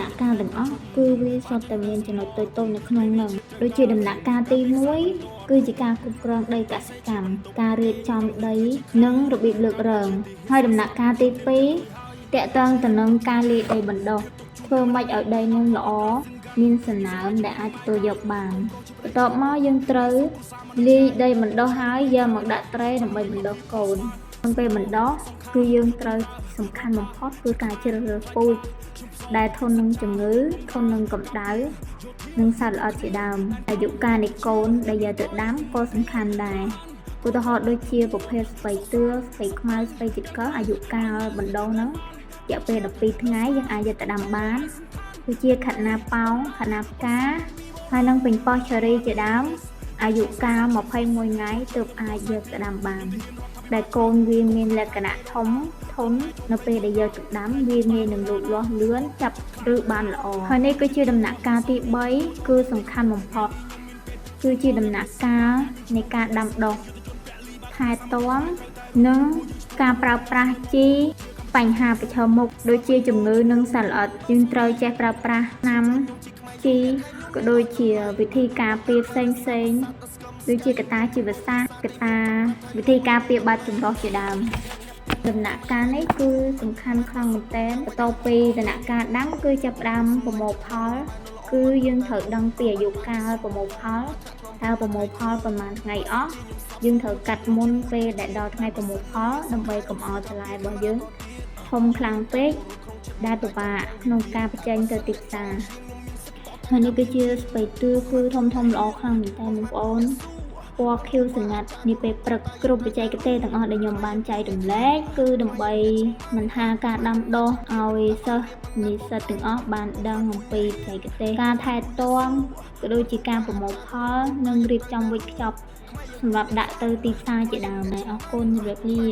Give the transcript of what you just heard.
ណៈការទាំងអស់គឺវាសុទ្ធតែមានចំណុចតូចៗនៅក្នុងនោះដូចជាដំណាក់កាលទី1គឺជាការគ្រប់គ្រងដីកសិកម្មការរៀបចំដីនិងរបៀបលើករងហើយដំណាក់កាលទី2តាក់ទងទៅនឹងការលាយដីបណ្ដុះធ្វើម៉េចឲ្យដីនឹងល្អមានសំណើមដែលអាចទទួលយកបានបន្ទាប់មកយើងត្រូវលាយដីបណ្ដុះហើយយកមកដាក់ត្រែដើម្បីបណ្ដុះកូនក្នុងពេលបណ្ដុះគឺយើងត្រូវសំខាន់បំផុតគឺការជ្រើសរើសពូជដែលធន់នឹងជំងឺធន់នឹងកម្ដៅនិងសត្វល្អិតជាដើមអាយុកាលនៃកូនដែលយកទៅដាំក៏សំខាន់ដែរឧទាហរណ៍ដូចជាប្រភេទស្ពៃតឿស្ពៃខ្មៅស្ពៃជាតិកោះអាយុកាលបណ្ដុះហ្នឹងរយៈពេល12ថ្ងៃយើងអាចយកទៅដាំបានដូចជាខណាប៉ោងខណាផ្កាហើយនិងពេញប៉ោះឆេរីជាដើមអាយុកាល21ថ្ងៃទើបអាចយកទៅដាំបានដែលកូនវាមានលក្ខណៈធំធន់នៅពេលដែលយកទៅដាំវាងាយនឹងលូតលាស់លឿនចាប់ឬបានល្អហើយនេះគឺជាដំណាក់កាលទី3គឺសំខាន់បំផុតគឺជាដំណាក់កាលនៃការដាំដុះថែទាំនិងការប្រើប្រាស់ជីបញ្ហាប្រឈមមុខដូចជាជំងឺនិងសត្វល្អិតយើងត្រូវចេះប្រើប្រាស់ថ្នាំជីក៏ដូចជាវិធីការពារផ្សេងៗដូចជាកត្តាជីវសាស្ត្រកត្តាវិធីការពារបាត់ចម្រុះជាដើមដំណាក់កាលនេះគឺសំខាន់ខ្លាំងមែនទែនបន្ទាប់ពីដំណាក់កាលដាំគឺចាប់ផ្ដើមប្រមូលផលគឺយើងត្រូវដឹងពីអាយុកាលប្រមូលផលតើប្រមូលផលប្រហែលថ្ងៃអស់យើងត្រូវកាត់មុនពេលដែលដល់ថ្ងៃប្រមូលផលដើម្បីកុំឲ្យបន្លែរបស់យើងធំខ្លាំងពេកដែលពិបាកក្នុងការបញ្ចេញទៅទីផ្សារហើយនេះគឺជាស្ពៃតឿគឺធំល្អខ្លាំងមែនតើបងប្អូនពណ៌ខៀវស្ងាត់នេះពេលព្រឹកគ្រប់បច្ចេកទេសទាំងអស់ដែលខ្ញុំបានចែករំលែកគឺដើម្បីមិនថាការដាំដុះឲ្យសិស្សនិស្សិតទាំងអស់បានដឹងអំពីបច្ចេកទេសការថែទាំក៏ដូចជាការប្រមូលផលនិងរៀបចំវេចខ្ចប់សម្រាប់ដាក់ទៅទីផ្សារជាដើមដែរអរគុណជម្រាបលា